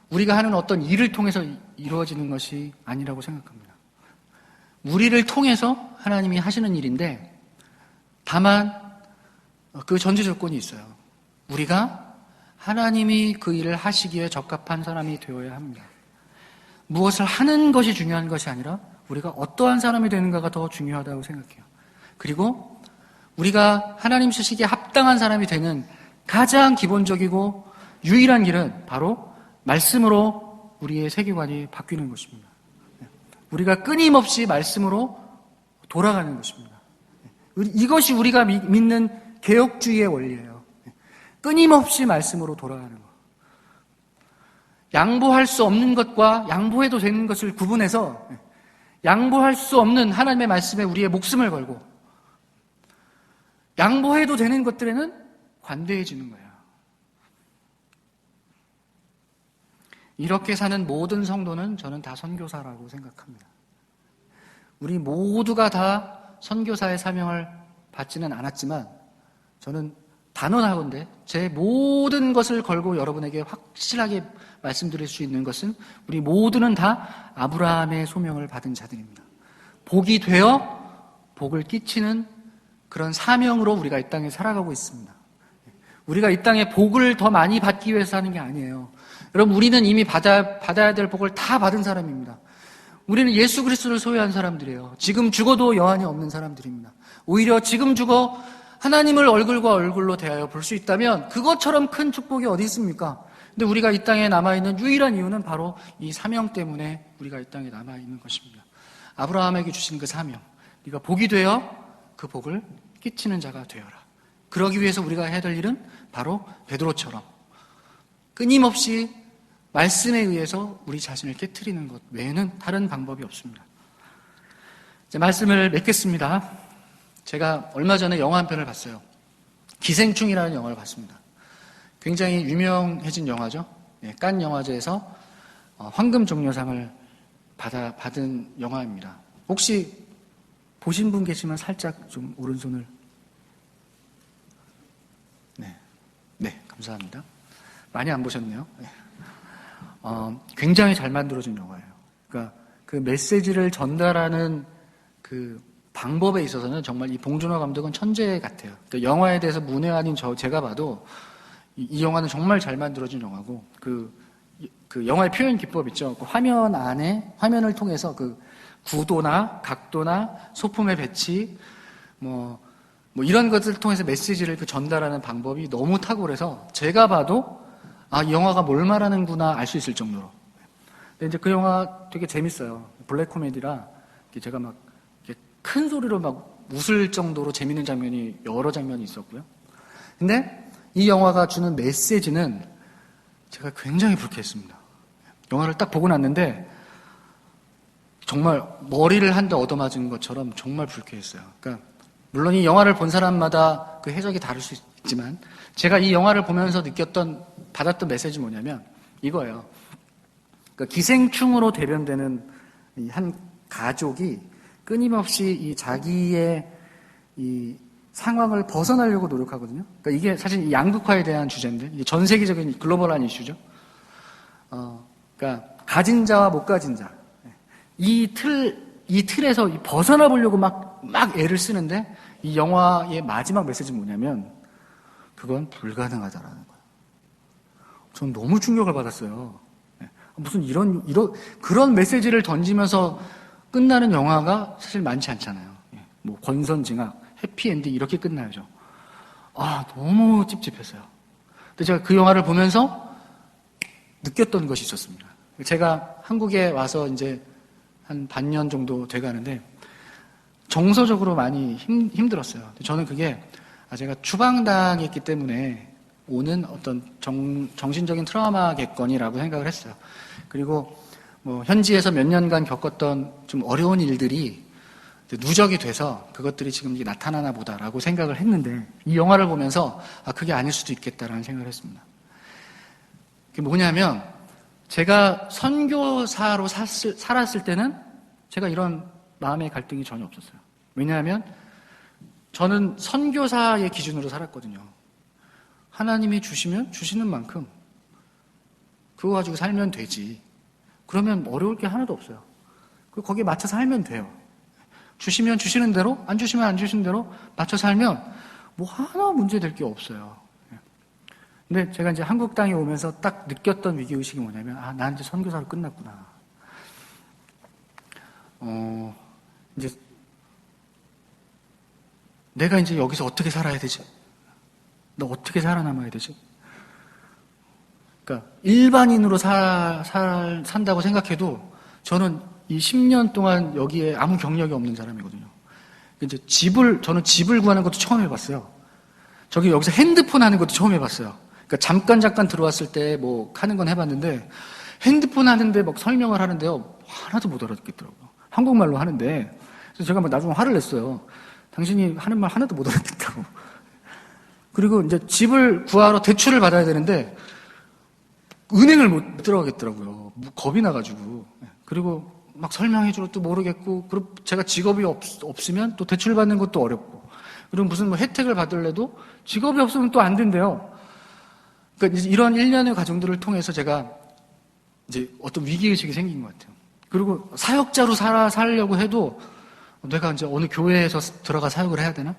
우리가 하는 어떤 일을 통해서 이루어지는 것이 아니라고 생각합니다. 우리를 통해서 하나님이 하시는 일인데 다만 그 전제 조건이 있어요. 우리가 하나님이 그 일을 하시기에 적합한 사람이 되어야 합니다. 무엇을 하는 것이 중요한 것이 아니라 우리가 어떠한 사람이 되는가가 더 중요하다고 생각해요. 그리고 우리가 하나님 쓰시기에 합당한 사람이 되는 가장 기본적이고 유일한 길은 바로 말씀으로 우리의 세계관이 바뀌는 것입니다. 우리가 끊임없이 말씀으로 돌아가는 것입니다. 이것이 우리가 믿는 개혁주의의 원리예요. 끊임없이 말씀으로 돌아가는 것. 양보할 수 없는 것과 양보해도 되는 것을 구분해서 양보할 수 없는 하나님의 말씀에 우리의 목숨을 걸고 양보해도 되는 것들에는 관대해지는 거예요. 이렇게 사는 모든 성도는 저는 다 선교사라고 생각합니다. 우리 모두가 다 선교사의 사명을 받지는 않았지만 저는 단언하건대 제 모든 것을 걸고 여러분에게 확실하게 말씀드릴 수 있는 것은 우리 모두는 다 아브라함의 소명을 받은 자들입니다. 복이 되어 복을 끼치는 그런 사명으로 우리가 이 땅에 살아가고 있습니다. 우리가 이 땅에 복을 더 많이 받기 위해서 하는 게 아니에요. 여러분, 우리는 이미 받아야 될 복을 다 받은 사람입니다. 우리는 예수 그리스도를 소유한 사람들이에요. 지금 죽어도 여한이 없는 사람들입니다. 오히려 지금 죽어 하나님을 얼굴과 얼굴로 대하여 볼 수 있다면 그것처럼 큰 축복이 어디 있습니까? 근데 우리가 이 땅에 남아있는 유일한 이유는 바로 이 사명 때문에 우리가 이 땅에 남아있는 것입니다. 아브라함에게 주신 그 사명, 네가 복이 되어 그 복을 끼치는 자가 되어라. 그러기 위해서 우리가 해야 될 일은 바로 베드로처럼 끊임없이 말씀에 의해서 우리 자신을 깨트리는 것 외에는 다른 방법이 없습니다. 이제 말씀을 맺겠습니다. 제가 얼마 전에 영화 한 편을 봤어요. 기생충이라는 영화를 봤습니다. 굉장히 유명해진 영화죠. 칸 영화제에서 황금 종려상을 받은 영화입니다. 혹시 보신 분 계시면 살짝 좀 오른손을. 네, 감사합니다. 많이 안 보셨네요. 굉장히 잘 만들어진 영화예요. 그러니까 그 메시지를 전달하는 그 방법에 있어서는 정말 이 봉준호 감독은 천재 같아요. 그러니까 영화에 대해서 문외한인 제가 봐도 이 영화는 정말 잘 만들어진 영화고 그 영화의 표현 기법 있죠. 그 화면 안에 화면을 통해서 그 구도나 각도나 소품의 배치 뭐 이런 것들을 통해서 메시지를 전달하는 방법이 너무 탁월해서 제가 봐도 이 영화가 뭘 말하는구나 알 수 있을 정도로. 근데 이제 그 영화 되게 재밌어요. 블랙 코미디라 제가 막 큰 소리로 막 웃을 정도로 재밌는 장면이 여러 장면이 있었고요. 근데 이 영화가 주는 메시지는 제가 굉장히 불쾌했습니다. 영화를 딱 보고 났는데 정말 머리를 한 대 얻어맞은 것처럼 정말 불쾌했어요. 그러니까 물론 이 영화를 본 사람마다 그 해석이 다를 수 있지만 제가 이 영화를 보면서 받았던 메시지 뭐냐면 이거예요. 그러니까 기생충으로 대변되는 이 한 가족이 끊임없이 이 자기의 이 상황을 벗어나려고 노력하거든요. 그러니까 이게 사실 이 양극화에 대한 주제인데 이게 전 세계적인 글로벌한 이슈죠. 그러니까 가진 자와 못 가진 자. 이 틀에서 벗어나 보려고 막 애를 쓰는데 이 영화의 마지막 메시지는 뭐냐면 그건 불가능하다라는 거예요. 전 너무 충격을 받았어요. 무슨 그런 메시지를 던지면서 끝나는 영화가 사실 많지 않잖아요. 뭐 권선징악, 해피엔딩 이렇게 끝나야죠. 너무 찝찝했어요. 근데 제가 그 영화를 보면서 느꼈던 것이 있었습니다. 제가 한국에 와서 이제 한 반년 정도 돼가는데 정서적으로 많이 힘들었어요. 저는 그게 제가 추방당했기 때문에 오는 어떤 정신적인 트라우마겠거니라고 생각을 했어요. 그리고 뭐 현지에서 몇 년간 겪었던 좀 어려운 일들이 누적이 돼서 그것들이 지금 이게 나타나나 보다라고 생각을 했는데 이 영화를 보면서 그게 아닐 수도 있겠다라는 생각을 했습니다. 그게 뭐냐면 제가 선교사로 살았을 때는 제가 이런 마음의 갈등이 전혀 없었어요. 왜냐하면 저는 선교사의 기준으로 살았거든요. 하나님이 주시면 주시는 만큼 그거 가지고 살면 되지. 그러면 어려울 게 하나도 없어요. 거기에 맞춰 살면 돼요. 주시면 주시는 대로, 안 주시면 안 주시는 대로 맞춰 살면 뭐 하나 문제될 게 없어요. 근데 제가 이제 한국 땅에 오면서 딱 느꼈던 위기의식이 뭐냐면 난 이제 선교사로 끝났구나. 이제 내가 이제 여기서 어떻게 살아야 되지? 나 어떻게 살아남아야 되지? 그러니까 일반인으로 산다고 생각해도 저는 이 10년 동안 여기에 아무 경력이 없는 사람이거든요. 이제 저는 집을 구하는 것도 처음 해봤어요. 여기서 핸드폰 하는 것도 처음 해봤어요. 그러니까 잠깐 들어왔을 때 뭐 하는 건 해봤는데 핸드폰 하는데 막 설명을 하는데요. 하나도 못 알아듣겠더라고요. 한국말로 하는데. 그래서 제가 막 나중에 화를 냈어요. 당신이 하는 말 하나도 못 알아듣겠다고. 그리고 이제 집을 구하러 대출을 받아야 되는데 은행을 못 들어가겠더라고요. 겁이 나가지고. 그리고 막 설명해줄 것도 모르겠고, 그리고 제가 직업이 없으면 또 대출 받는 것도 어렵고, 그리고 무슨 뭐 혜택을 받으려도 직업이 없으면 또 안 된대요. 그러니까 이런 일련의 과정들을 통해서 제가 이제 어떤 위기의식이 생긴 것 같아요. 그리고 사역자로 살려고 해도 내가 이제 어느 교회에서 들어가 사역을 해야 되나?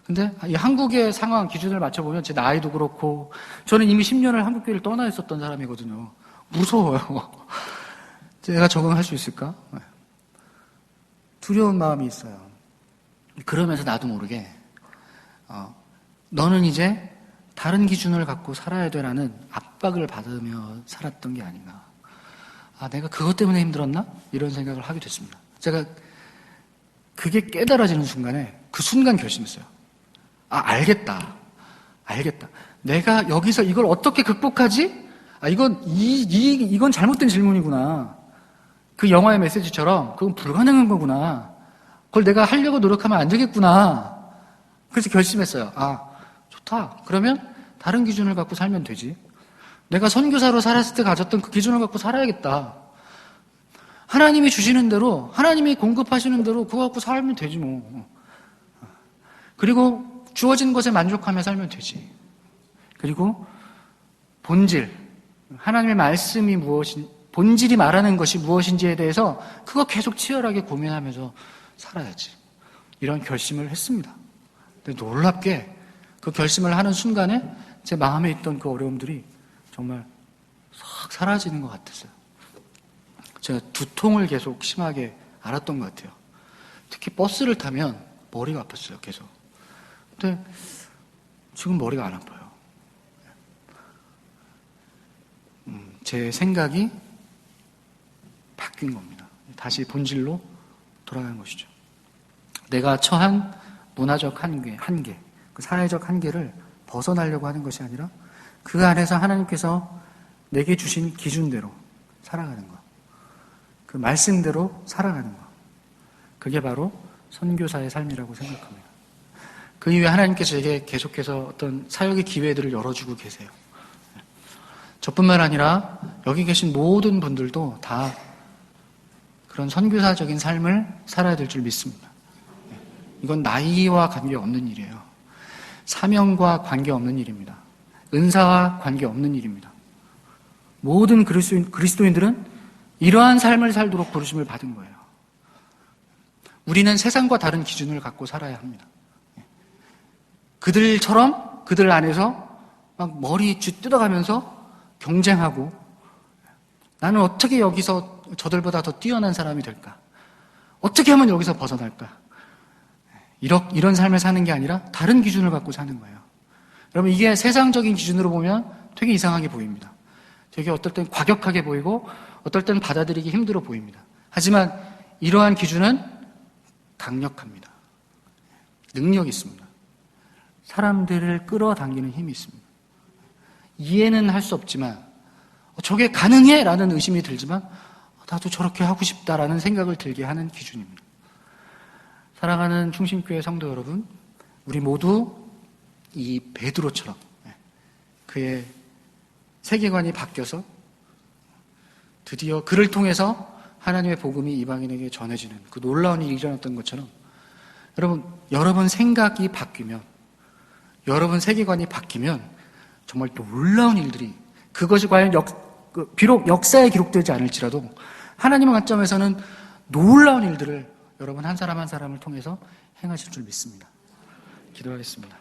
근데 이 한국의 상황 기준을 맞춰보면 제 나이도 그렇고 저는 이미 10년을 한국교회를 떠나 있었던 사람이거든요. 무서워요. 제가 적응할 수 있을까? 두려운 마음이 있어요. 그러면서 나도 모르게 너는 이제 다른 기준을 갖고 살아야 되라는 압박을 받으며 살았던 게 아닌가. 아, 내가 그것 때문에 힘들었나? 이런 생각을 하게 됐습니다. 제가 그게 깨달아지는 순간에 그 순간 결심했어요. 아, 알겠다. 내가 여기서 이걸 어떻게 극복하지? 아, 이건 잘못된 질문이구나. 그 영화의 메시지처럼 그건 불가능한 거구나. 그걸 내가 하려고 노력하면 안 되겠구나. 그래서 결심했어요. 아, 좋다. 그러면 다른 기준을 갖고 살면 되지. 내가 선교사로 살았을 때 가졌던 그 기준을 갖고 살아야겠다. 하나님이 주시는 대로, 하나님이 공급하시는 대로 그거 갖고 살면 되지 뭐. 그리고 주어진 것에 만족하며 살면 되지. 그리고 본질, 하나님의 말씀이 본질이 말하는 것이 무엇인지에 대해서 그거 계속 치열하게 고민하면서 살아야지. 이런 결심을 했습니다. 근데 놀랍게 그 결심을 하는 순간에 제 마음에 있던 그 어려움들이 정말 싹 사라지는 것 같았어요. 제가 두통을 계속 심하게 앓았던 것 같아요. 특히 버스를 타면 머리가 아팠어요, 계속. 근데 지금 머리가 안 아파요. 제 생각이 바뀐 겁니다. 다시 본질로 돌아가는 것이죠. 내가 처한 문화적 한계, 그 사회적 한계를 벗어나려고 하는 것이 아니라 그 안에서 하나님께서 내게 주신 기준대로 살아가는 것, 그 말씀대로 살아가는 것, 그게 바로 선교사의 삶이라고 생각합니다. 그 이후에 하나님께서 제게 계속해서 어떤 사역의 기회들을 열어주고 계세요. 저뿐만 아니라 여기 계신 모든 분들도 다 그런 선교사적인 삶을 살아야 될 줄 믿습니다. 이건 나이와 관계없는 일이에요. 사명과 관계없는 일입니다. 은사와 관계없는 일입니다. 모든 그리스도인들은 이러한 삶을 살도록 부르심을 받은 거예요. 우리는 세상과 다른 기준을 갖고 살아야 합니다. 그들처럼 그들 안에서 막 머리 쥐뜯어가면서 경쟁하고 나는 어떻게 여기서 저들보다 더 뛰어난 사람이 될까? 어떻게 하면 여기서 벗어날까? 이런 삶을 사는 게 아니라 다른 기준을 갖고 사는 거예요. 여러분, 이게 세상적인 기준으로 보면 되게 이상하게 보입니다. 되게 어떨 땐 과격하게 보이고 어떨 땐 받아들이기 힘들어 보입니다. 하지만 이러한 기준은 강력합니다. 능력이 있습니다. 사람들을 끌어당기는 힘이 있습니다. 이해는 할 수 없지만 저게 가능해? 라는 의심이 들지만 나도 저렇게 하고 싶다라는 생각을 들게 하는 기준입니다. 사랑하는 충신교회 성도 여러분, 우리 모두 이 베드로처럼 그의 세계관이 바뀌어서 드디어 그를 통해서 하나님의 복음이 이방인에게 전해지는 그 놀라운 일이 일어났던 것처럼 여러분 생각이 바뀌면, 여러분 세계관이 바뀌면 정말 놀라운 일들이, 그것이 과연 비록 역사에 기록되지 않을지라도 하나님의 관점에서는 놀라운 일들을 여러분 한 사람 한 사람을 통해서 행하실 줄 믿습니다. 기도하겠습니다.